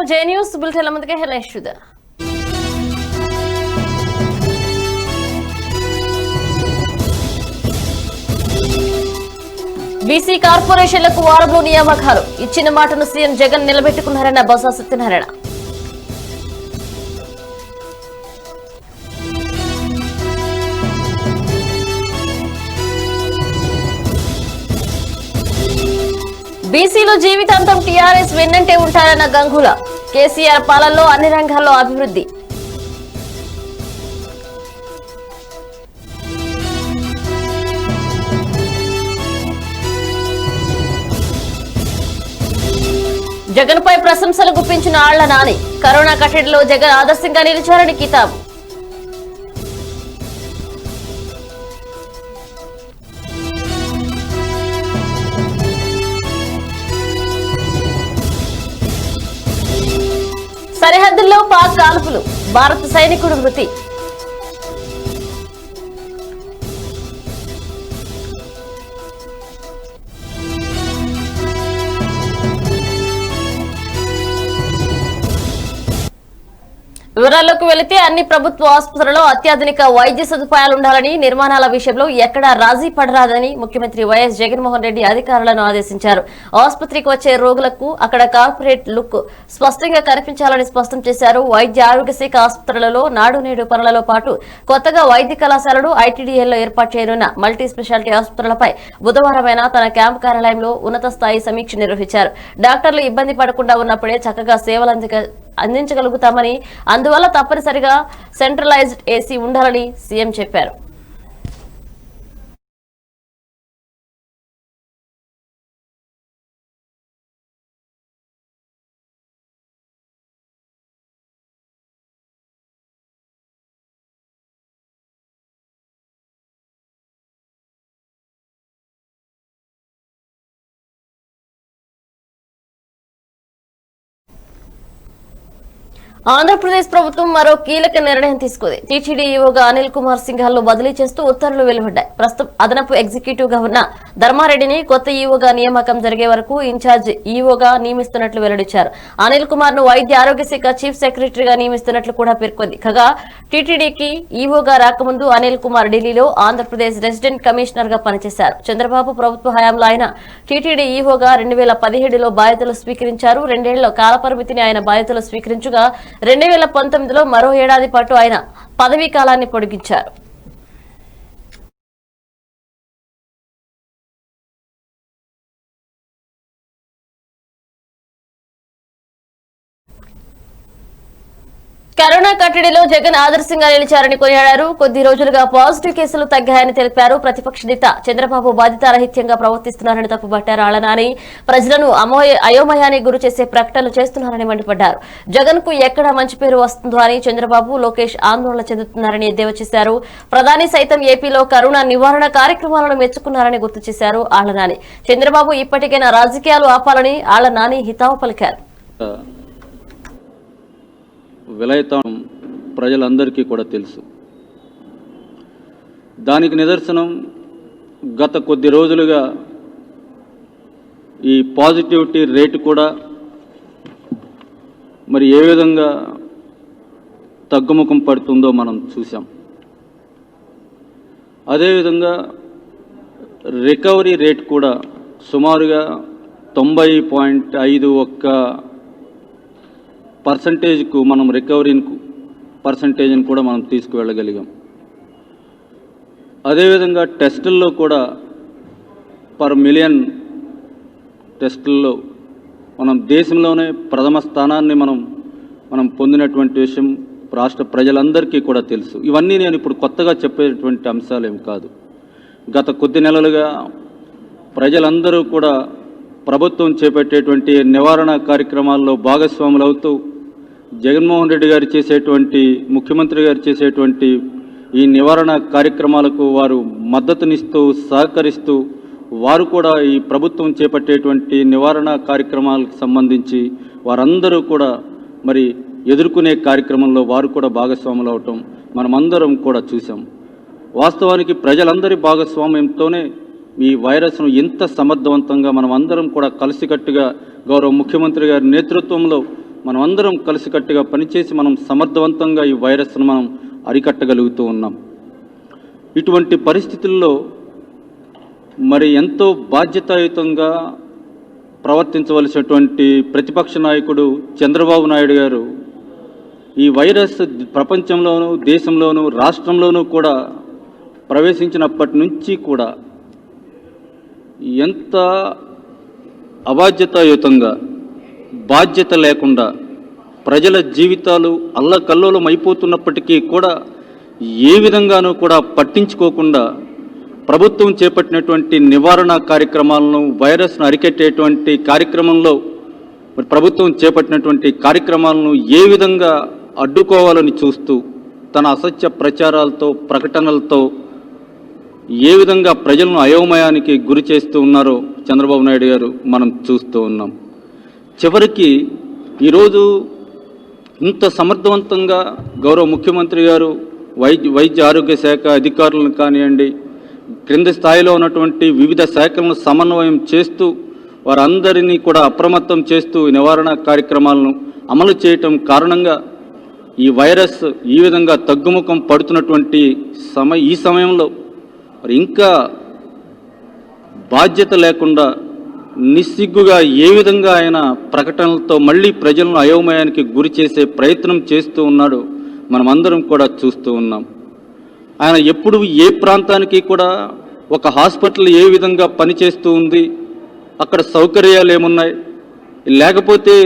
జే news బులెటిన్ల ముందుకే headlines చూద్దాం. BC కార్పొరేషన్లకు వారంలో నియామకాలు ఇచ్చిన మాటను సీఎం జగన్ నిలబెట్టుకున్నారన్న బొత్స సత్యనారాయణ. బీసీలో జీవితాంతం టీఆర్ఎస్ వెన్నంటే ఉంటారన్న గంగుల. కేసీఆర్ పాలనలో అన్ని రంగాల్లో అభివృద్ధి. జగన్పై ప్రశంసలు గుప్పించిన ఆళ్ల నాని. కరోనా కట్టడిలో జగన్ ఆదర్శంగా నిలిచారని కితాబు. సరిహద్దుల్లో పాక్ కాల్పులు. భారత సైనికుడు మృతి. వివరాల్లోకి వెళితే అన్ని ప్రభుత్వ ఆసుపత్రుల్లో అత్యాధునిక వైద్య సదుపాయాలు ఉండాలని, నిర్మాణాల విషయంలో ఎక్కడా రాజీ పడరాదని ముఖ్యమంత్రి వైఎస్ జగన్మోహన్ రెడ్డి అధికారులను ఆదేశించారు. ఆసుపత్రికి వచ్చే రోగులకు అక్కడ కార్పొరేట్ లుక్ స్పష్టంగా కనిపించాలని స్పష్టం చేశారు. వైద్య ఆరోగ్య శాఖ ఆసుపత్రులలో నాడు నేడు పనులలో పాటు కొత్తగా వైద్య కళాశాలను ఐటీడీఏల్లో ఏర్పాటు చేయనున్న మల్టీ స్పెషాలిటీ ఆసుపత్రులపై బుధవారమైన తన క్యాంపు కార్యాలయంలో ఉన్నత స్థాయి సమీక్ష నిర్వహించారు. డాక్టర్లు ఇబ్బంది పడకుండా ఉన్నప్పుడే చక్కగా సేవలు అందించగలుగుతామని, అందువల్ల తప్పనిసరిగా సెంట్రలైజ్డ్ ఏసీ ఉండాలని సీఎం చెప్పారు. ఆంధ్రప్రదేశ్ ప్రభుత్వం మరో కీలక నిర్ణయం తీసుకుంది. టీటీడీ ఈవోగా అనిల్ కుమార్ సింఘాల్ను బదిలీ చేస్తూ ఉత్తర్వులు వెలువడ్డాయి. ప్రస్తుతం అదనపు ఎగ్జిక్యూటివ్ గా ఉన్న ధర్మారెడ్డిని కొత్త ఈవోగా నియామకం జరిగే వరకు ఇన్ఛార్జ్ ఈవోగా నియమిస్తున్నట్లు వెల్లడించారు. అనిల్ కుమార్ ను వైద్య ఆరోగ్య శాఖ చీఫ్ సెక్రటరీగా నియమిస్తున్నట్లు కూడా పేర్కొంది. కాగా టీటీడీకి ఈవోగా రాకముందు అనిల్ కుమార్ ఢిల్లీలో ఆంధ్రప్రదేశ్ రెసిడెంట్ కమిషనర్ గా పనిచేశారు. చంద్రబాబు ప్రభుత్వ హయాంలో ఆయన టీటీడీ ఈవోగా 2017లో బాధ్యతలు స్వీకరించారు. 2 ఏళ్ల కాలపరిమితిని ఆయన బాధ్యతలు స్వీకరించగా 2019లో మరో ఏడాది పాటు ఆయన పదవీ కాలాన్ని పొడిగించారు. కరోనా కట్టడిలో జగన్ ఆదర్శంగా నిలిచారని కొనియాడారు. కొద్ది రోజులుగా పాజిటివ్ కేసులు తగ్గాయని తెలిపారు. ప్రతిపక్ష నేత చంద్రబాబు బాధ్యతారహిత్యంగా ప్రవర్తిస్తున్నారని తప్పుపట్టారు. ఆళ్లనాని ప్రజలను అయోమయానికి గురి చేసే ప్రకటనలు చేస్తున్నారని మండిపడ్డారు. జగన్ కు ఎక్కడ మంచి పేరు వస్తుందో అని చంద్రబాబు, లోకేష్ ఆందోళన చెందుతున్నారని ఎద్దేవా చేశారు. ప్రధాని సైతం ఏపీలో కరోనా నివారణ కార్యక్రమాలను మెచ్చుకున్నారని గుర్తు చేశారు. ఆళ్లనాని చంద్రబాబు ఇప్పటికైనా రాజకీయాలు ఆపాలని ఆళ్లనాని హితావు పలికారు. విలయతం ప్రజలందరికీ కూడా తెలుసు. దానికి నిదర్శనం గత కొద్ది రోజులుగా ఈ పాజిటివిటీ రేటు కూడా మరి ఏ విధంగా తగ్గుముఖం పడుతుందో మనం చూసాం. అదేవిధంగా రికవరీ రేట్ కూడా సుమారుగా 90.51% మనం రికవరీ పర్సంటేజ్ని కూడా మనం తీసుకువెళ్ళగలిగాం. అదేవిధంగా టెస్టుల్లో కూడా పర్ మిలియన్ టెస్టుల్లో మనం దేశంలోనే ప్రథమ స్థానాన్ని మనం పొందినటువంటి విషయం రాష్ట్ర ప్రజలందరికీ కూడా తెలుసు. ఇవన్నీ నేను ఇప్పుడు కొత్తగా చెప్పేటువంటి అంశాలు ఏం కాదు. గత కొద్ది నెలలుగా ప్రజలందరూ కూడా ప్రభుత్వం చేపట్టేటువంటి నివారణ కార్యక్రమాల్లో భాగస్వాములు అవుతూ జగన్మోహన్ రెడ్డి గారు చేసేటువంటి, ముఖ్యమంత్రి గారు చేసేటువంటి ఈ నివారణ కార్యక్రమాలకు వారు మద్దతునిస్తూ సహకరిస్తూ వారు కూడా ఈ ప్రభుత్వం చేపట్టేటువంటి నివారణ కార్యక్రమాలకు సంబంధించి వారందరూ కూడా మరి ఎదుర్కొనే కార్యక్రమంలో వారు కూడా భాగస్వాములు అవటం మనమందరం కూడా చూసాం. వాస్తవానికి ప్రజలందరి భాగస్వామ్యంతోనే ఈ వైరస్ను ఎంత సమర్థవంతంగా మనం అందరం కూడా కలిసికట్టుగా గౌరవ ముఖ్యమంత్రి గారి నేతృత్వంలో మనం అందరం కలిసికట్టుగా పనిచేసి మనం సమర్థవంతంగా ఈ వైరస్ను మనం అరికట్టగలుగుతూ ఉన్నాం. ఇటువంటి పరిస్థితుల్లో మరి ఎంతో బాధ్యతాయుతంగా ప్రవర్తించవలసినటువంటి ప్రతిపక్ష నాయకుడు చంద్రబాబు నాయుడు గారు ఈ వైరస్ ప్రపంచంలోనూ దేశంలోనూ రాష్ట్రంలోనూ కూడా ప్రవేశించినప్పటి నుంచి కూడా ఎంత అబాధ్యతాయుతంగా బాధ్యత లేకుండా ప్రజల జీవితాలు అల్లకల్లోలం అయిపోతున్నప్పటికీ కూడా ఏ విధంగానూ కూడా పట్టించుకోకుండా ప్రభుత్వం చేపట్టినటువంటి నివారణ కార్యక్రమాలను వైరస్ను అరికట్టేటువంటి కార్యక్రమంలో మరి ప్రభుత్వం చేపట్టినటువంటి కార్యక్రమాలను ఏ విధంగా అడ్డుకోవాలని చూస్తూ తన అసత్య ప్రచారాలతో ప్రకటనలతో ఏ విధంగా ప్రజలను అయోమయానికి గురి చేస్తూ ఉన్నారో చంద్రబాబు నాయుడు గారు మనం చూస్తూ ఉన్నాం. చివరికి ఈరోజు ఇంత సమర్థవంతంగా గౌరవ ముఖ్యమంత్రి గారు వైద్య ఆరోగ్య శాఖ అధికారులను కానివ్వండి, క్రింది స్థాయిలో ఉన్నటువంటి వివిధ శాఖలను సమన్వయం చేస్తూ వారందరినీ కూడా అప్రమత్తం చేస్తూ నివారణ కార్యక్రమాలను అమలు చేయటం కారణంగా ఈ వైరస్ ఈ విధంగా తగ్గుముఖం పడుతున్నటువంటి ఈ సమయంలో మరి ఇంకా బాధ్యత లేకుండా నిస్సిగ్గుగా ఏ విధంగా ఆయన ప్రకటనలతో మళ్ళీ ప్రజలను అయోమయానికి గురి చేసే ప్రయత్నం చేస్తూ ఉన్నాడో మనమందరం కూడా చూస్తూ ఉన్నాం. ఆయన ఎప్పుడు ఏ ప్రాంతానికి కూడా ఒక హాస్పిటల్ ఏ విధంగా పనిచేస్తూ ఉంది, అక్కడ సౌకర్యాలు ఏమున్నాయి, లేకపోతే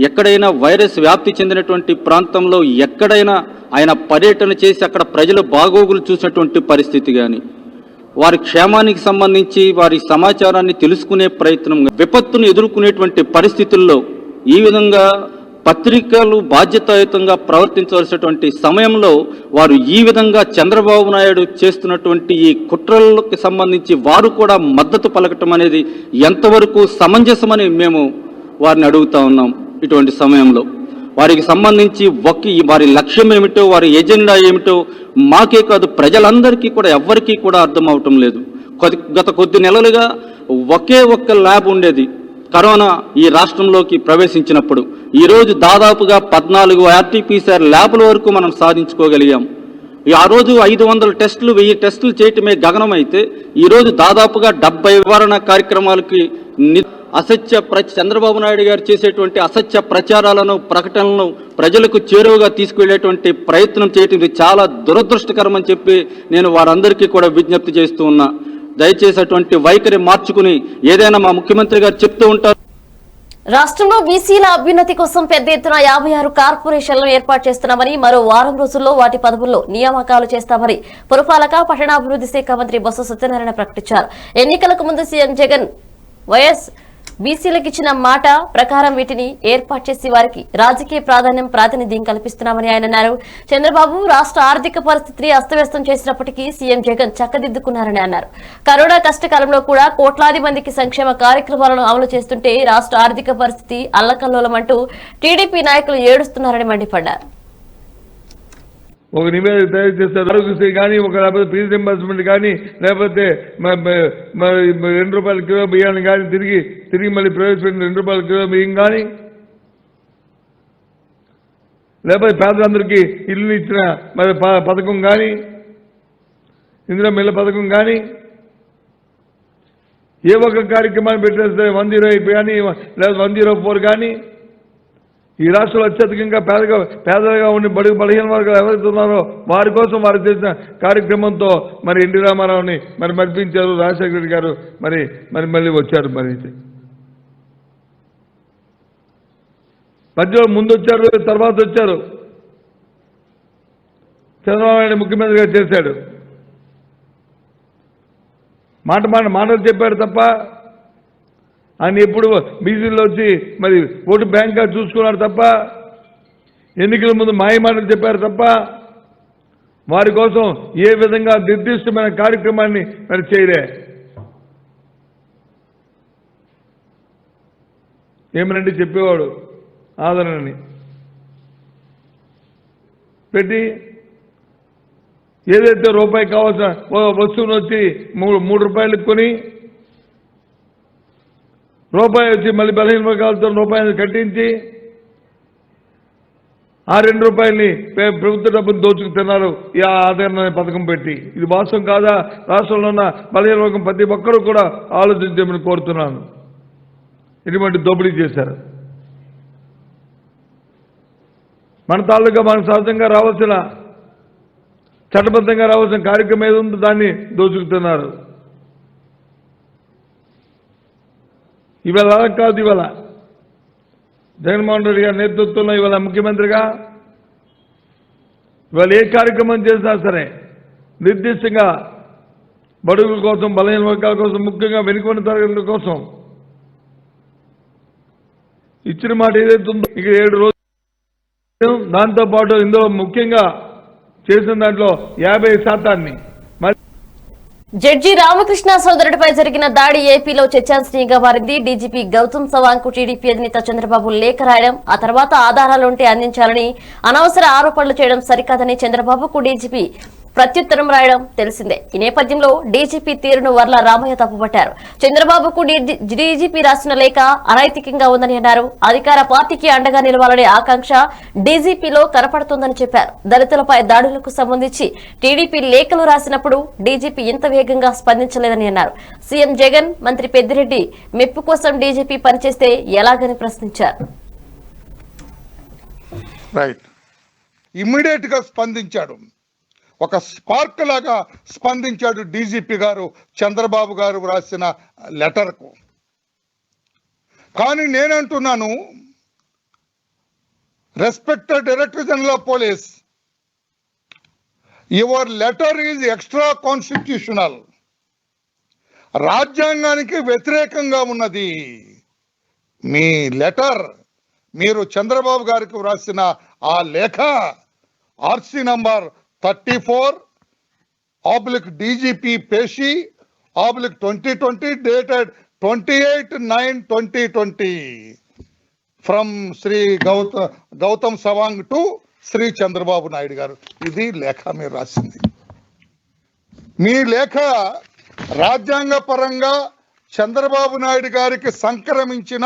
ఎక్కడైనా వైరస్ వ్యాప్తి చెందినటువంటి ప్రాంతంలో ఎక్కడైనా ఆయన పర్యటన చేసి అక్కడ ప్రజల బాగోగులు చూసినటువంటి పరిస్థితి కానీ, వారి క్షేమానికి సంబంధించి వారి సమాచారాన్ని తెలుసుకునే ప్రయత్నం, విపత్తును ఎదుర్కొనేటువంటి పరిస్థితుల్లో ఈ విధంగా పత్రికలు బాధ్యతాయుతంగా ప్రవర్తించవలసినటువంటి సమయంలో వారు ఈ విధంగా చంద్రబాబు నాయుడు చేస్తున్నటువంటి ఈ కుట్రలకు సంబంధించి వారు కూడా మద్దతు పలకటం అనేది ఎంతవరకు సమంజసమని మేము వారిని అడుగుతా ఉన్నాం. ఇటువంటి సమయంలో వారికి సంబంధించి వారి లక్ష్యం ఏమిటో, వారి ఎజెండా ఏమిటో మాకే కాదు ప్రజలందరికీ కూడా ఎవ్వరికీ కూడా అర్థం అవటం లేదు. గత కొద్ది నెలలుగా ఒకే ఒక్క ల్యాబ్ ఉండేది కరోనా ఈ రాష్ట్రంలోకి ప్రవేశించినప్పుడు. ఈరోజు దాదాపుగా 14 RT-PCR ల్యాబ్ల వరకు మనం సాధించుకోగలిగాం. ఆ రోజు 500 టెస్టులు 1000 టెస్టులు చేయటమే గగనమైతే ఈరోజు దాదాపుగా 70 నివారణ కార్యక్రమాలకి చంద్రబాబు నాయుడు గారు చేసేటువంటి అసత్య ప్రచారాలను ప్రకటనలను ప్రజలకు చేరువగా తీసుకువెళ్ళేటువంటి ప్రయత్నం చేయటం ఇది చాలా దురదృష్టకరమని చెప్పి నేను వారందరికీ కూడా విజ్ఞప్తి చేస్తూ ఉన్నా. దయచేసి అటువంటి వైఖరి మార్చుకుని ఏదైనా మా ముఖ్యమంత్రి గారు చెప్తూ ఉంటారు. రాష్ట్రంలో బీసీల అభ్యున్నతి కోసం పెద్ద ఎత్తున 56 కార్పొరేషన్లను ఏర్పాటు చేస్తున్నామని, మరో వారం రోజుల్లో వాటి పదవుల్లో నియామకాలు చేస్తామని పురపాలక పట్టణాభివృద్ధి శాఖ మంత్రి బొత్స సత్యనారాయణ ప్రకటించారు. ఎన్నికలకు ముందు సీఎం జగన్ వైఎస్ బీసీలకు ఇచ్చిన మాట ప్రకారం వీటిని ఏర్పాటు చేసి వారికి రాజకీయ ప్రాతినిధ్యం కల్పిస్తున్నామని ఆయన అన్నారు. చంద్రబాబు రాష్ట్ర ఆర్థిక పరిస్థితిని అస్తవ్యస్తం చేసినప్పటికీ సీఎం జగన్ చక్కదిద్దుకున్నారని అన్నారు. కరోనా కష్టకాలంలో కూడా కోట్లాది మందికి సంక్షేమ కార్యక్రమాలను అమలు చేస్తుంటే రాష్ట్ర ఆర్థిక పరిస్థితి అల్లకల్లోలమంటూ టీడీపీ నాయకులు ఏడుస్తున్నారని మండిపడ్డారు. ఒక నివేదిక తయారు చేస్తారు. ఆరోగ్యశ్రీ కానీ, లేకపోతే ఫీజు రింబర్స్మెంట్ కానీ, లేకపోతే ₹2 కిలో బియ్యాన్ని కానీ తిరిగి మళ్ళీ ప్రవేశపెట్టిన ₹2 కిలో బియ్యం కానీ, లేకపోతే పేదలందరికీ ఇల్లు ఇచ్చిన మరి పథకం కానీ, ఇందులో మిల్ల పథకం కానీ, ఏ ఒక్క కార్యక్రమాన్ని పెట్టేస్తే 108 కానీ లేదా 104 కానీ, ఈ రాష్ట్రంలో అత్యధికంగా పేదలుగా ఉండి బలహీన వర్గాలు ఎవరైతే ఉన్నారో వారి కోసం వారు చేసిన కార్యక్రమంతో మరి ఎన్టీ రామారావుని మరి మర్పించారు. రాజశేఖర రెడ్డి గారు మళ్ళీ వచ్చారు. మధ్యలో ముందు వచ్చారు, తర్వాత వచ్చారు. చంద్రబాబు నాయుడు ముఖ్యమంత్రిగా చేశాడు. మాటలు చెప్పాడు తప్ప ఆయన ఎప్పుడు బీసీలో వచ్చి మరి ఓటు బ్యాంక్గా చూసుకున్నారు తప్ప, ఎన్నికల ముందు మాయమాటలు చెప్పారు తప్ప వారి కోసం ఏ విధంగా నిర్దిష్టమైన కార్యక్రమాన్ని మరి చేయలే. ఏమనంటే చెప్పేవాడు ఆదరణని పెట్టి ఏదైతే రూపాయి కావాల్సిన వస్తువును వచ్చి ₹3 కొని రూపాయి వచ్చి మళ్ళీ బలహీన వర్గాలతో రూపాయలు కట్టించి ఆ ₹2 ప్రభుత్వ డబ్బులు దోచుకు తిన్నారు ఈ ఆదరణ పథకం పెట్టి. ఇది వాస్తవం కాదా? రాష్ట్రంలో ఉన్న బలహీన వర్గం ప్రతి ఒక్కరూ కూడా ఆలోచించమని కోరుతున్నాను. ఇటువంటి దోపిడీ చేశారు. మన తాలూకా మనకు సహజంగా రావాల్సిన చట్టబద్ధంగా రావాల్సిన కార్యక్రమం ఏది ఉందో దాన్ని దోచుకుతున్నారు. ఇవాళ కాదు, ఇవాళ జగన్మోహన్ రెడ్డి గారి నేతృత్వంలో ఇవాళ ముఖ్యమంత్రిగా ఇవాళ ఏ కార్యక్రమం చేసినా సరే నిర్దిష్టంగా బడుగుల కోసం, బలహీన వర్గాల కోసం, ముఖ్యంగా వెనుకబడిన తరగతుల కోసం ఇచ్చిన మాట ఏదైతే ఉందో ఇక 7 రోజులు, దాంతోపాటు ఇందులో ముఖ్యంగా చేసిన దాంట్లో 50% జడ్జి రామకృష్ణ సోదరుడిపై జరిగిన దాడి ఏపీలో చర్చాంశనీయంగా మారింది. డీజీపీ గౌతమ్ సవాంగ్ కు టీడీపీ అధినేత చంద్రబాబు లేఖ రాయడం, ఆ తర్వాత ఆధారాలుంటే అందించాలని, అనవసర ఆరోపణలు చేయడం సరికాదని చంద్రబాబుకు డీజీపీ ప్రత్యుత్తరం రాయడం తెలిసిందే. ఈ నేపథ్యంలో డీజీపీ తీరును వర్ల రామయ్య తప్పుపట్టారు. చంద్రబాబుకు డీజీపీ రాసిన లేఖ అనైతికంగా ఉందని అన్నారు. అధికార పార్టీకి అండగా నిలవాలనే ఆకాంక్ష డీజీపీలో కనపడుతోందని చెప్పారు. దళితులపై దాడులకు సంబంధించి టీడీపీ లేఖలు రాసినప్పుడు డీజీపీ ఇంత వేగంగా స్పందించలేదని అన్నారు. సీఎం జగన్, మంత్రి పెద్దిరెడ్డి మెప్పు కోసం డీజీపీ పనిచేస్తే ఎలాగని ప్రశ్నించారు. రైట్, ఇమ్మీడియట్ గా స్పందించాడు. ఒక స్పార్క్ లాగా స్పందించాడు డీజీపీ గారు చంద్రబాబు గారు రాసిన లెటర్కు. కానీ నేనంటున్నాను, respected director general of police, your letter is extra constitutional, రాజ్యాంగానికి వ్యతిరేకంగా ఉన్నది. మీ లెటర్, మీరు చంద్రబాబు గారికి వ్రాసిన ఆ లేఖ RC number 34/DGP Peshi /2020 dated 28/9/2020 from Sri Gautam Savang to Sri Chandrababu Naidu garu. ఇది లేఖ మీరు రాసింది. మీ లేఖ రాజ్యాంగ పరంగా చంద్రబాబు నాయుడు గారికి సంక్రమించిన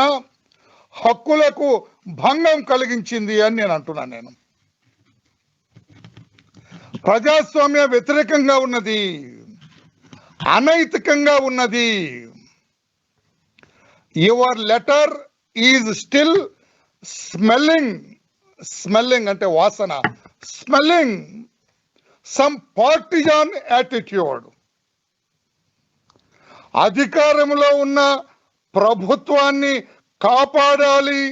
హక్కులకు భంగం కలిగించింది అని నేను అంటున్నాను. ప్రజాస్వామ్య వ్యతిరేకంగా ఉన్నది, అనైతికంగా ఉన్నది. Your letter is still smelling అంటే వాసన, స్మెల్లింగ్ సమ్ పార్టిజాన్ యాటిట్యూడ్. అధికారంలో ఉన్న ప్రభుత్వాన్ని కాపాడాలి,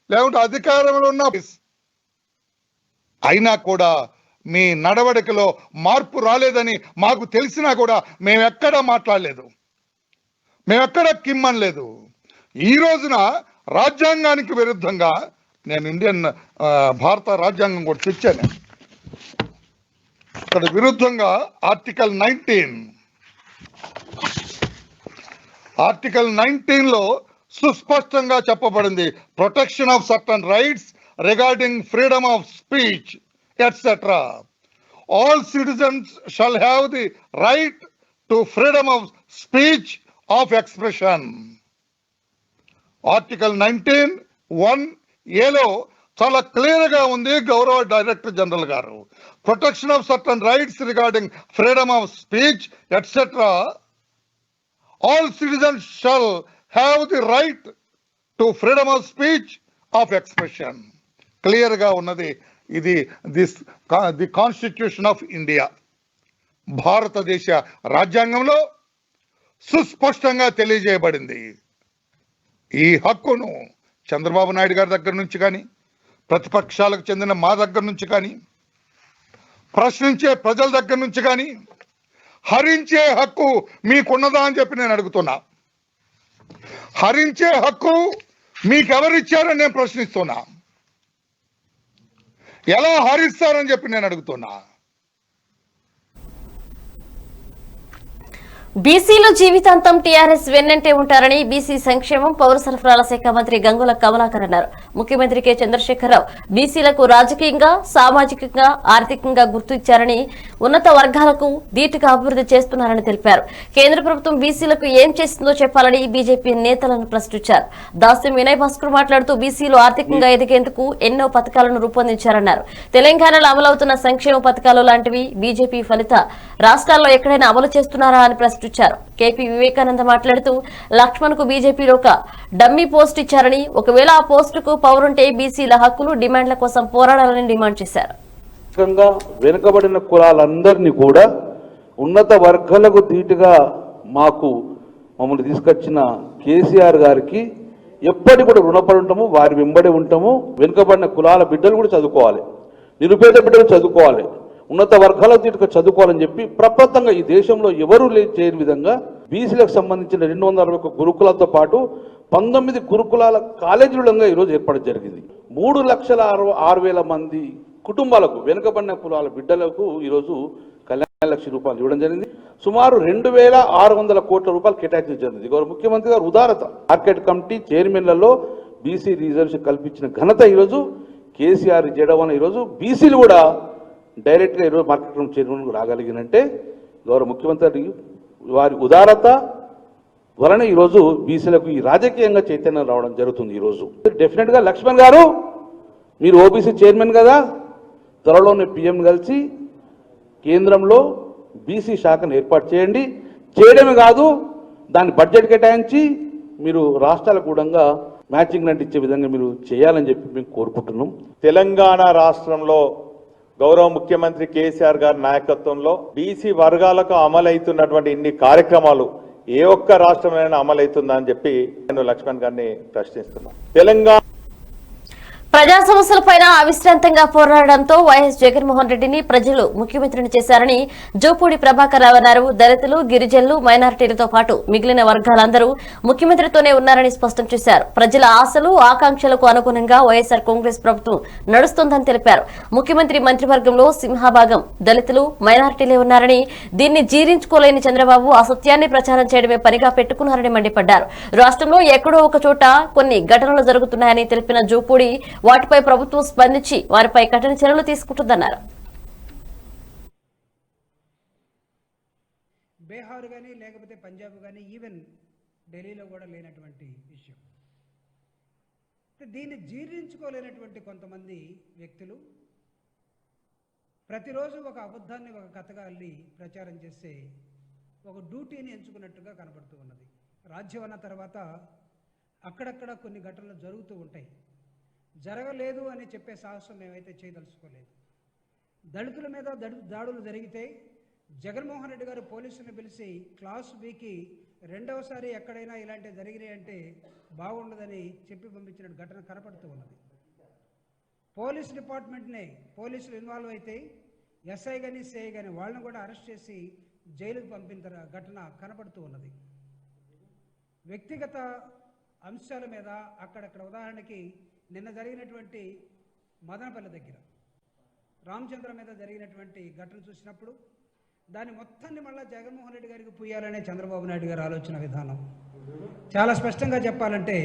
లేకుంటే అధికారంలో ఉన్న అయినా కూడా మీ నడవడికలో మార్పు రాలేదని మాకు తెలిసినా కూడా మేమెక్కడా మాట్లాడలేదు, మేమెక్కడా కిమ్మనలేదు. ఈ రోజున రాజ్యాంగానికి విరుద్ధంగా నేను భారత రాజ్యాంగం కూడా తెచ్చాను. ఇక్కడ విరుద్ధంగా ఆర్టికల్ 19లో సుస్పష్టంగా చెప్పబడింది, protection of certain rights regarding freedom of speech etc. All citizens shall have the right to freedom of speech of expression. Article 19(1)(a) చాలా క్లియర్ గా ఉంది. గౌరవ డైరెక్టర్ జనరల్ గారు, protection of certain rights regarding freedom of speech etcetera, all citizens shall have the right to freedom of speech of expression. Clear గా ఉన్నది. ఇది the constitution of India, భారతదేశ రాజ్యాంగంలో సుస్పష్టంగా తెలియజేయబడింది. ఈ హక్కును చంద్రబాబు నాయుడు గారి దగ్గర నుంచి కానీ, ప్రతిపక్షాలకు చెందిన మా దగ్గర నుంచి కానీ, ప్రశ్నించే ప్రజల దగ్గర నుంచి కానీ హరించే హక్కు మీకున్నదా అని చెప్పి నేను అడుగుతున్నా. హరించే హక్కు మీకెవరిచ్చారని నేను ప్రశ్నిస్తున్నా. ఎలా హరిస్తారని చెప్పి నేను అడుగుతున్నా. బీసీలు జీవితాంతం టీఆర్ఎస్ వెన్నంటే ఉంటారని బీసీ సంక్షేమం పౌర సరఫరాల శాఖ మంత్రి గంగుల కమలాకర్ అన్నారు. ముఖ్యమంత్రి కె చంద్రశేఖరరావు బీసీలకు రాజకీయంగా, సామాజికంగా, ఆర్థికంగా గుర్తు ఇచ్చారని, ఉన్నత వర్గాలకు ధీటుగా అభివృద్ధి చేస్తున్నారని తెలిపారు. కేంద్ర ప్రభుత్వం బీసీలకు ఏం చేస్తుందో చెప్పాలని బీజేపీ నేతలను ప్రశ్నించారు. దాస్యం వినయ్ భాస్కర్ మాట్లాడుతూ బీసీలు ఆర్థికంగా ఎదిగేందుకు ఎన్నో పథకాలను రూపొందించారన్నారు. తెలంగాణలో అమలవుతున్న సంక్షేమ పథకాలు లాంటివి బీజేపీ ఫలిత రాష్ట్రాల్లో ఎక్కడైనా అమలు చేస్తున్నారా అని ప్రశ్నించారు. కేపీ వివేకానంద మాట్లాడుతూ లక్ష్మణ్ కు బీజేపీలో ఒక డమ్మీ పోస్ట్ ఇచ్చారని, ఒకవేళ ఆ పోస్టుకు పవరుంటే బీసీల హక్కులు, డిమాండ్ల కోసం పోరాడాలని డిమాండ్ చేశారు. వెనుకబడిన కులాలందరినీ కూడా ఉన్నత వర్గాలకు ధీటుగా మమ్మల్ని తీసుకొచ్చిన కేసీఆర్ గారికి ఎప్పటి కూడా రుణపడి ఉంటాము, వారి వెంబడి ఉంటాము. వెనుకబడిన కులాల బిడ్డలు కూడా చదువుకోవాలి, నిరుపేద బిడ్డలు చదువుకోవాలి, ఉన్నత వర్గాల తీటుగా చదువుకోవాలని చెప్పి ప్రపంచంగా ఈ దేశంలో ఎవరూ చేయని విధంగా బీసీలకు సంబంధించిన 261 గురుకులాలతో పాటు 19 గురుకులాల కాలేజీలుగా ఈరోజు ఏర్పాటు జరిగింది. 3,06,000 మంది కుటుంబాలకు, వెనుకబడిన కులాల బిడ్డలకు ఈరోజు కళ్యాణ లక్ష్మి రూపాయలు ఇవ్వడం జరిగింది. సుమారు 2,600 కోట్ల రూపాయలు కేటాయించడం జరిగింది. గౌరవ ముఖ్యమంత్రి గారు ఉదారత, మార్కెట్ కమిటీ చైర్మన్లలో బీసీ రిజర్వేషన్ కల్పించిన ఘనత ఈరోజు కేసీఆర్ చేయడం వల్ల ఈరోజు బీసీలు కూడా డైరెక్ట్గా ఈరోజు మార్కెట్ కమిటీ చైర్మన్ రాగలిగినంటే గౌరవ ముఖ్యమంత్రి వారి ఉదారత వలన ఈరోజు బీసీలకు ఈ రాజకీయంగా చైతన్యం రావడం జరుగుతుంది. ఈరోజు డెఫినెట్గా లక్ష్మణ్ గారు మీరు ఓబీసీ చైర్మన్ కదా, త్వరలోనే పీఎం కలిసి కేంద్రంలో బీసీ శాఖను ఏర్పాటు చేయండి. చేయడమే కాదు, దాన్ని బడ్జెట్ కేటాయించి మీరు రాష్ట్రాలకు కూడా మ్యాచింగ్ గ్రాంట్ ఇచ్చే విధంగా మీరు చేయాలని చెప్పి మేము కోరుకుంటున్నాం. తెలంగాణ రాష్ట్రంలో గౌరవ ముఖ్యమంత్రి కేసీఆర్ గారి నాయకత్వంలో బీసీ వర్గాలకు అమలవుతున్నటువంటి ఇన్ని కార్యక్రమాలు ఏ ఒక్క రాష్ట్రంలోనైనా అమలవుతుందా అని చెప్పి నేను లక్ష్మణ్ గారిని ప్రశ్నిస్తున్నాను. తెలంగాణ ప్రజా సమస్యలపైన అవిశ్రాంతంగా పోరాడడంతో వైఎస్ జగన్మోహన్ రెడ్డిని ప్రజలు ముఖ్యమంత్రిని చేశారని జోపూడి ప్రభాకర్ రావు అన్నారు. దళితులు, గిరిజనులు, మైనారిటీలతో పాటు మిగిలిన వర్గాలందరూ ముఖ్యమంత్రితోనే ఉన్నారని స్పష్టం చేశారు. ప్రజల ఆశలు, ఆకాంక్షలకు అనుగుణంగా వైఎస్ఆర్ కాంగ్రెస్ ప్రభుత్వం నడుస్తోందని తెలిపారు. ముఖ్యమంత్రి మంత్రివర్గంలో సింహభాగం దళితులు, మైనారిటీలే ఉన్నారని, దీన్ని జీర్ణించుకోలేని చంద్రబాబు అసత్యాన్ని ప్రచారం చేయడమే పనిగా పెట్టుకున్నారని మండిపడ్డారు. రాష్ట్రంలో ఎక్కడో ఒక చోట కొన్ని ఘటనలు జరుగుతున్నాయని తెలిపిన జోపూడి వాటిపై ప్రభుత్వం స్పందించి వారిపై కఠిన చర్యలు తీసుకుంటుందన్నారు. బీహార్ కానీ లేకపోతే పంజాబ్ కానీ ఈవెన్ ఢిల్లీలో కూడా లేనటువంటి విషయం. దీన్ని జీర్ణించుకోలేనటువంటి కొంతమంది వ్యక్తులు ప్రతిరోజు ఒక అబద్ధాన్ని ఒక కథగా అల్లి ప్రచారం చేసే ఒక డ్యూటీని ఎంచుకున్నట్టుగా కనబడుతూ ఉన్నది. రాజ్యం అన్న తర్వాత అక్కడక్కడ కొన్ని ఘటనలు జరుగుతూ ఉంటాయి. జరగలేదు అని చెప్పే సాహసం మేమైతే చేయదలుచుకోలేదు. దళితుల మీద దాడులు జరిగితే జగన్మోహన్ రెడ్డి గారు పోలీసులను పిలిచి క్లాస్ బీకి రెండవసారి ఎక్కడైనా ఇలాంటివి జరిగినాయి అంటే బాగుండదని చెప్పి పంపించిన ఘటన కనపడుతూ ఉన్నది. పోలీస్ డిపార్ట్మెంట్నే పోలీసులు ఇన్వాల్వ్ అయితే ఎస్ఐ కానీ సిఐ కానీ వాళ్ళని కూడా అరెస్ట్ చేసి జైలుకు పంపిన ఘటన కనపడుతూ ఉన్నది. వ్యక్తిగత అంశాల మీద అక్కడక్కడ ఉదాహరణకి నిన్న జరిగినటువంటి మదనపల్లి దగ్గర రామచంద్ర మీద జరిగినటువంటి ఘటన చూసినప్పుడు దాని మొత్తాన్ని మళ్ళీ జగన్మోహన్ రెడ్డి గారికి పూయాలనే చంద్రబాబు నాయుడు గారి ఆలోచన విధానం. చాలా స్పష్టంగా చెప్పాలంటే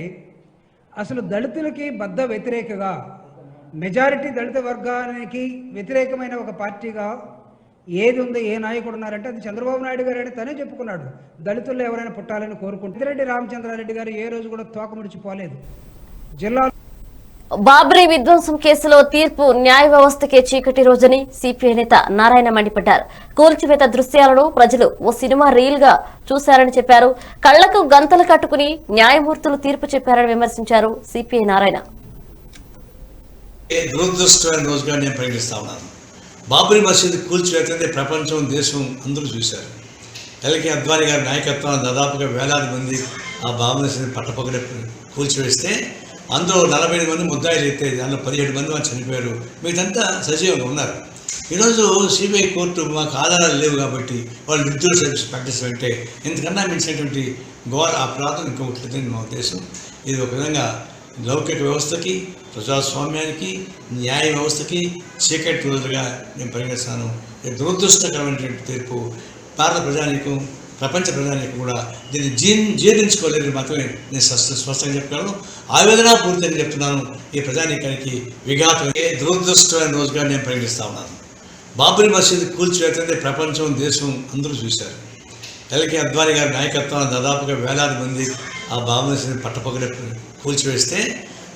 అసలు దళితులకి బద్ద వ్యతిరేకగా, మెజారిటీ దళిత వర్గానికి వ్యతిరేకమైన ఒక పార్టీగా ఏది ఉంది, ఏ నాయకుడు ఉన్నారంటే అది చంద్రబాబు నాయుడు గారు అని తనే చెప్పుకున్నాడు. దళితుల్లో ఎవరైనా పుట్టాలని కోరుకుంటే రెడ్డి రామచంద్రారెడ్డి గారు ఏ రోజు కూడా తోక ముడిచిపోలేదు. జిల్లా బాబ్రీ విధ్వంసం కేసులో తీర్పు న్యాయ వ్యవస్థకే చీకటి రోజని సిపిఐ నేత నారాయణ మండిపడ్డారు. కూల్చివేత దృశ్యాలను ప్రజలు ఓ సినిమా రీల్ గా చూశారని చెప్పారు. కళ్లకు గంతలు కట్టుకుని న్యాయమూర్తులు తీర్పు చెప్పారని విమర్శించారు సిపిఐ నారాయణ. దురదృష్టమైన రోజుగా నేను పరిగణిస్తా ఉన్నాను. బాబ్రీ మసీదు కూల్చివేతనే ప్రపంచం, దేశం అందరూ చూశారు. ఎల్కే అద్వానీ గారి నాయకత్వంలో దాదాపుగా వేలాది మంది ఆ బాబ్రీ మసీదుని పట్టపక్కన కూల్చివేస్తే అందులో 48 మంది ముద్దాయిలు అయితే దానిలో 17 మంది వాళ్ళు చనిపోయారు. మీదంతా సజీవంగా ఉన్నారు. ఈరోజు సిబిఐ కోర్టు మాకు ఆధారాలు లేవు కాబట్టి వాళ్ళు నిర్దోష ప్రకటిస్తారంటే ఇంతకన్నా మించినటువంటి ఘోర అపరాధం ఇంకొకటి లేదని మా ఉద్దేశం. ఇది ఒక విధంగా లౌకిక వ్యవస్థకి, ప్రజాస్వామ్యానికి, న్యాయ వ్యవస్థకి చీకటి రోజుగా నేను పరిగణిస్తాను. దురదృష్టకరమైనటువంటి తీర్పు భారత ప్రజానీకం ప్రపంచ ప్రజానికి కూడా దీన్ని జీర్ణించుకోలేని మాత్రమే నేను స్పష్టంగా చెప్పగలను. ఆవేదనాపూరితంగా చెప్తున్నాను. ఈ ప్రజానీకానికి విఘాతం దురదృష్టమైన రోజుగా నేను పరిగణిస్తా ఉన్నాను. బాబ్రీ మసీదు కూల్చివేతనే ప్రపంచం దేశం అందరూ చూశారు. ఎల్కే అద్వానీ గారి నాయకత్వాన్ని దాదాపుగా వేలాది మంది ఆ బాబ్రీ మసీదుని పట్టపగలే కూల్చివేస్తే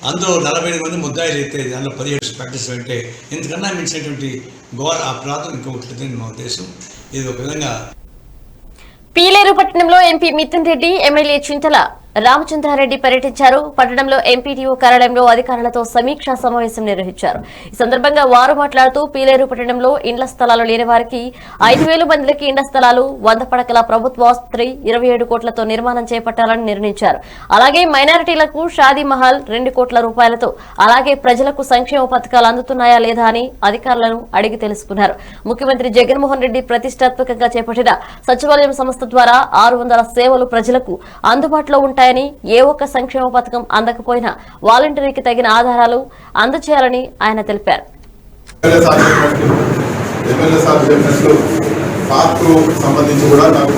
అందులో 48 మంది ముద్దాయిలు అయితే దానిలో 17 ప్రాక్టీస్ అంటే ఇంతకన్నా మించినటువంటి ఘోర అపరాధం ఇంకొకటి లేదని మా ఉద్దేశం. ఇది ఒక విధంగా. పీలేరు పట్టణంలో ఎంపీ మిథున్ రెడ్డి, ఎమ్మెల్యే చింతల రామచంద్రారెడ్డి పర్యటించారు. పట్టణంలో ఎంపీటీఓ కార్యాలయంలో అధికారులతో సమీక్షా సమావేశం నిర్వహించారు. ఈ సందర్భంగా వారు మాట్లాడుతూ పీలేరు పట్టణంలో ఇండ్ల స్థలాలు లేని వారికి 5,000 మందికి ఇండ్ల స్థలాలు, 100 పడకల ప్రభుత్వ ఆసుపత్రి 27 కోట్లతో నిర్మాణం చేపట్టాలని నిర్ణయించారు. అలాగే మైనారిటీలకు షాదీ మహల్ 2 కోట్ల రూపాయలతో, అలాగే ప్రజలకు సంక్షేమ పథకాలు అందుతున్నాయా లేదా అని అధికారులను అడిగి తెలుసుకున్నారు. ముఖ్యమంత్రి జగన్మోహన్ రెడ్డి ప్రతిష్టాత్మకంగా చేపట్టిన సచివాలయం సంస్థ ద్వారా 600 సేవలు ప్రజలకు అందుబాటులో ఉంటాయని, ఏ ఒక్క సంక్షేమ పథకం అందకపోయినా వాలంటీర్కి తగిన ఆధారాలు అందజేయాలని ఆయన తెలిపారు. సంబంధించి కూడా నాకు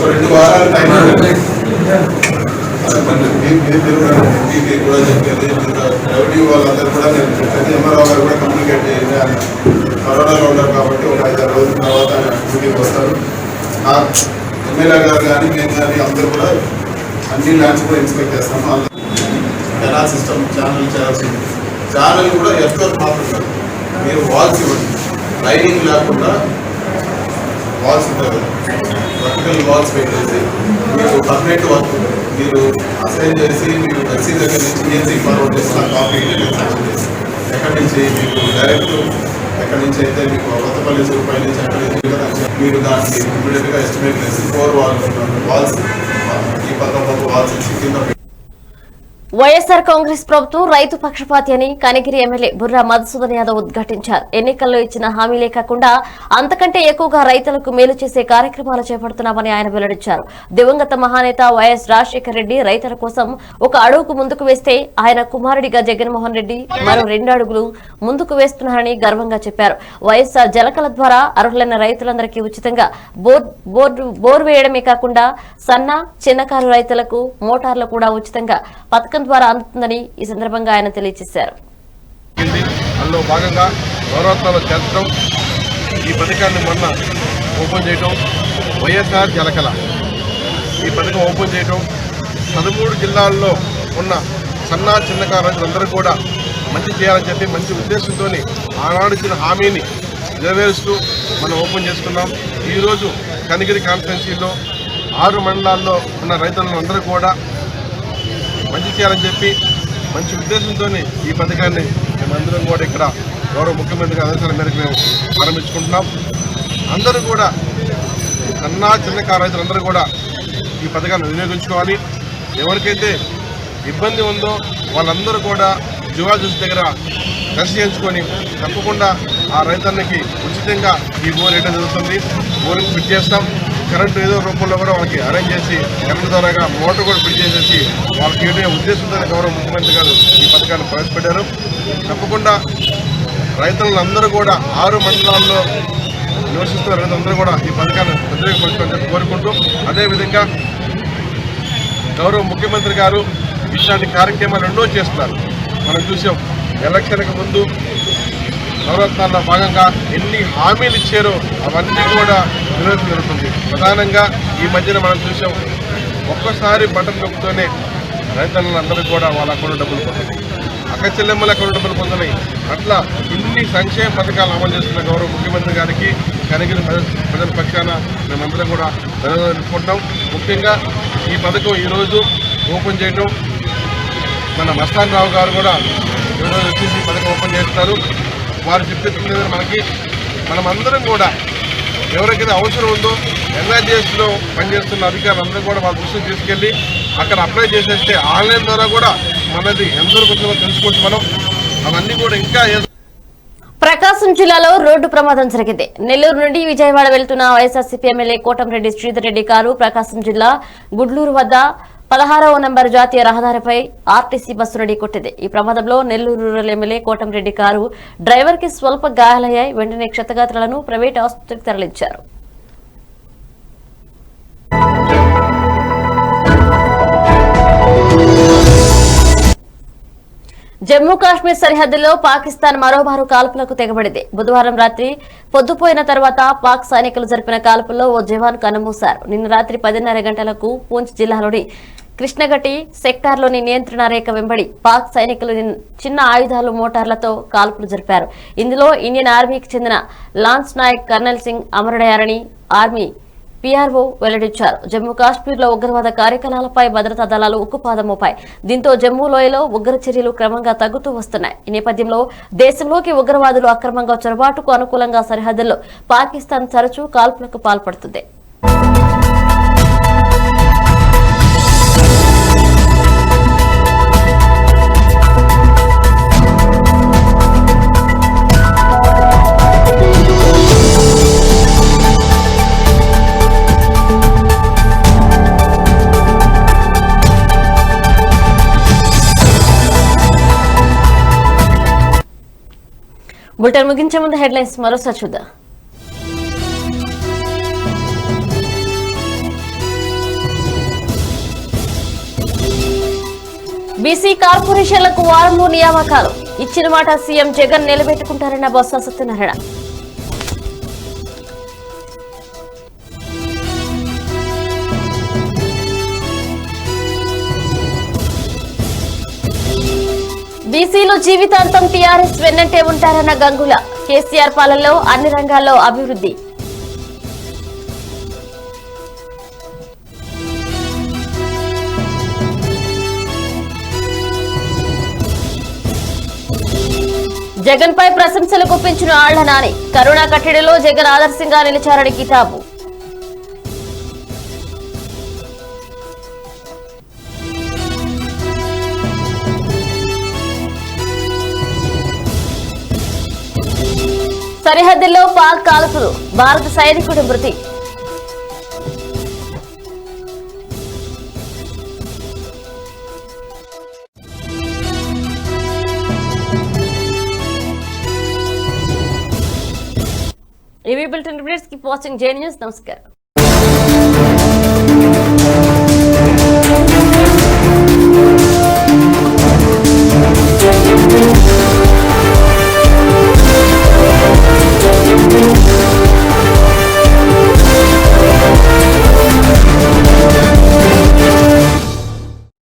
2 వారాల టైం కూడా చెప్పేది. రెవెన్యూ వాళ్ళందరూ కూడా నేను చెప్పేది, ఎంఆర్ఓ గారు కూడా కమ్యూనికేట్ చేయాలి. కరోనాలో ఉన్నారు కాబట్టి ఒక 5-6 రోజుల తర్వాత డ్యూటీకి వస్తారు. ఎమ్మెల్యే గారు కానీ మేము కానీ అందరూ కూడా అన్ని ల్యాండ్స్ కూడా ఇన్స్పెక్ట్ చేస్తాము. కెనాల్ సిస్టమ్ ఛానల్ చేయాల్సింది. ఛానల్ కూడా ఎఫ్ఓర్ మాత్రం మీరు వాల్స్ ఇవ్వండి, లైనింగ్ లేకుండా వాల్స్ ఉంటాయి కదా, వర్టికల్ వాల్స్ పెట్టేసి మీరు పర్మనెంట్ వర్క్ మీరు అసైన్ చేసి మీరు ఎస్సీ దగ్గర నుంచి ఈఎస్సీ ఫార్వర్డ్ చేసిన కాపీ ఎక్కడి నుంచి మీకు డైరెక్ట్ ఎక్కడి నుంచి అయితే మీకు కొత్తపల్లి రూపాయల నుంచి ఎక్కడి నుంచి మీరు దానికి ఇమీడియట్గా ఎస్టిమేట్ చేసి 4 వాల్స్ ఈ పద్ధతి వాల్స్ ఇచ్చి కింద. వైఎస్ఆర్ కాంగ్రెస్ ప్రభుత్వం రైతు పక్షపాతి అని కనిగిరి ఎమ్మెల్యే బుర్రా మధుసూదన్ యాదవ్ ఉద్ఘాటించారు. ఎన్నికల్లో ఇచ్చిన హామీలే కాకుండా అంతకంటే ఎక్కువగా రైతులకు మేలు చేసే కార్యక్రమాలు చేపడుతున్నామని ఆయన వెల్లడించారు. దివంగత మహానేత వైఎస్ రాజశేఖర రెడ్డి రైతుల కోసం ఒక అడుగు ముందుకు వేస్తే ఆయన కుమారుడిగా జగన్మోహన్ రెడ్డి మరో 2 అడుగులు ముందుకు వేస్తున్నారని గర్వంగా చెప్పారు. వైఎస్ఆర్ జలకల ద్వారా అర్హులైన రైతులందరికీ ఉచితంగా బోర్ వేయడమే కాకుండా సన్న చిన్నకారు రైతులకు మోటార్లు కూడా ఉచితంగా పథకం ద్వారా అందుతుందని ఈ సందర్భంగా ఆయన తెలియజేశారు. అందులో భాగంగా నవరత్నాలు చేర్చడం, ఈ పథకాన్ని మొన్న ఓపెన్ చేయడం, వైఎస్ఆర్ జలకళ ఈ పథకం ఓపెన్ చేయడం, 13 జిల్లాల్లో ఉన్న సన్న చిన్నకారు రైతులందరూ కూడా మంచి చేయాలని చెప్పి మంచి ఉద్దేశంతో ఆనాడు ఇచ్చిన హామీని నెరవేరుస్తూ మనం ఓపెన్ చేసుకున్నాం. ఈరోజు కనిగిరి కాన్స్టిట్యున్సీలో 6 మండలాల్లో ఉన్న రైతులందరూ కూడా మంచి చేయాలని చెప్పి మంచి ఉద్దేశంతో ఈ పథకాన్ని మేమందరం కూడా ఇక్కడ గౌరవ ముఖ్యమంత్రి ఆదేశాల మేరకు మేము ప్రారంభించుకుంటున్నాం. అందరూ కూడా చిన్నకారు రైతులందరూ కూడా ఈ పథకాన్ని వినియోగించుకోవాలి. ఎవరికైతే ఇబ్బంది ఉందో వాళ్ళందరూ కూడా జివాజస్ దగ్గర కలిసి చేయించుకొని తప్పకుండా ఆ రైతన్నకి ఉచితంగా ఈ బోర్ వేయడం జరుగుతుంది. బోర్ని ఫిట్ చేస్తాం. కరెంటు ఏదో రూపంలో కూడా వాళ్ళకి అరేంజ్ చేసి కరెంటు ద్వారాగా మోటార్ కూడా ఫిట్ చేసేసి వాళ్ళకి ఏదైనా ఉద్దేశంతో గౌరవ ముఖ్యమంత్రి గారు ఈ పథకాన్ని ప్రవేశపెట్టారు. తప్పకుండా రైతులందరూ కూడా 6 మండలాల్లో నివసిస్తున్న రైతులందరూ కూడా ఈ పథకాన్ని వ్యతిరేకపరచుకోవాలని కోరుకుంటూ, అదేవిధంగా గౌరవ ముఖ్యమంత్రి గారు ఇట్లాంటి కార్యక్రమాలు ఎన్నో చేస్తున్నారు. మనం చూసాం ఎలక్షన్కి ముందు నవరత్నాల్లో భాగంగా ఎన్ని హామీలు ఇచ్చారో అవన్నీ కూడా నిర్వహించడం జరుగుతుంది. ప్రధానంగా ఈ మధ్యన మనం చూసాం, ఒక్కసారి బటన్ నొక్కుతూనే రైతులందరూ కూడా వాళ్ళ అకౌంట్ డబ్బులు పొందుతాయి, అక్క చెల్లెమ్మల అకౌంట్ డబ్బులు పొందుతున్నాయి. అట్లా ఇన్ని సంక్షేమ పథకాలు అమలు చేస్తున్న గౌరవ ముఖ్యమంత్రి గారికి కనిగిరి ప్రజల పక్షాన మేమందరం కూడా ధన్యవాదాలు తెలుపుకుంటాం. ముఖ్యంగా ఈ పథకం ఈరోజు ఓపెన్ చేయడం మన మస్తాన్ రావు గారు కూడా ఈరోజు వచ్చేసి పథకం ఓపెన్ చేస్తారు. వారు చెప్పేది మనమందరం కూడా ఎవరికైతే అవసరం ఉందో ఎన్ఆర్జీఎస్లో పనిచేస్తున్న అధికారులందరూ కూడా వాళ్ళ దృష్టికి తీసుకెళ్ళి అక్కడ అప్లై చేసేస్తే ఆన్లైన్ ద్వారా కూడా మనది ఎంతవరకు ఉందో తెలుసుకోవచ్చు. మనం అవన్నీ కూడా ఇంకా ప్రకాశం జిల్లాలో రోడ్డు ప్రమాదం జరిగింది. నెల్లూరు నుండి విజయవాడ వెళ్తున్న వైఎస్ఆర్సీపీ ఎమ్మెల్యే కోటంరెడ్డి శ్రీధర్ రెడ్డి కారు ప్రకాశం జిల్లా గుడ్లూరు వద్ద 16వ నంబర్ జాతీయ రహదారిపై ఆర్టీసీ బస్సును ఢీకొట్టింది. ఈ ప్రమాదంలో Nellore rural MLA Kotamreddy car driver కి స్వల్ప గాయాలయ్యాయి. వెంటనే క్షతగాత్రులను ప్రైవేట్ ఆసుపత్రికి తరలించారు. జమ్మూ కాశ్మీర్ సరిహద్దులో పాకిస్తాన్ మరోమారు కాల్పులకు తెగబడింది. బుధవారం రాత్రి పొద్దుపోయిన తర్వాత పాక్ సైనికులు జరిపిన కాల్పుల్లో ఓ జవాన్ కన్నుమూశారు. నిన్న రాత్రి 10:30 గంటలకు పూంచ్ జిల్లాలోని కృష్ణగట్టి సెక్టార్లోని నియంత్రణ రేఖ వెంబడి పాక్ సైనికులు చిన్న ఆయుధాలు మోటార్లతో కాల్పులు జరిపారు. ఇందులో ఇండియన్ ఆర్మీకి చెందిన లాన్స్ నాయక్ కర్నల్ సింగ్ అమరుడయ్యారని ఆర్మీ పీఆర్ఓ వెల్లడించారు. జమ్మూ కాశ్మీర్లో ఉగ్రవాద కార్యకలాపాలపై భద్రతా దళాలు ఉక్కుపాదం మోపాయి. దీంతో జమ్మూ లోయలో ఉగ్ర చర్యలు క్రమంగా తగ్గుతూ వస్తున్నాయి. ఈ నేపథ్యంలో దేశంలోకి ఉగ్రవాదులు అక్రమంగా చొరబాటుకు అనుకూలంగా సరిహద్దుల్లో పాకిస్తాన్ తరచూ కాల్పులకు పాల్పడుతుంది. బులెటిన్ ముగించే ముందు హెడ్లైన్స్ మరోసారి చూద్దాం. బీసీ కార్పొరేషన్లకు వారంలో నియామకాలు ఇచ్చిన మాట సీఎం జగన్ నిలబెట్టుకుంటారన్న బొత్స సత్యనారాయణ. బీసీలు జీవితాంతం టీఆర్ఎస్ వెన్నంటే ఉంటారన్న గంగుల. కేసీఆర్ పాలనలో అన్ని రంగాల్లో అభివృద్ధి. జగన్ పై ప్రశంసలు గుప్పించిన ఆళ్ల నాని. కరోనా కట్టడిలో జగన్ ఆదర్శంగా నిలిచారని కితాబు. సరిహద్దుల్లో పాక్ కాల్పులు, భారత సైనికుడి మృతి. ఇవి బులెటిన్ అప్డేట్స్. కీప్ వాచింగ్ జే న్యూస్. నమస్కారం.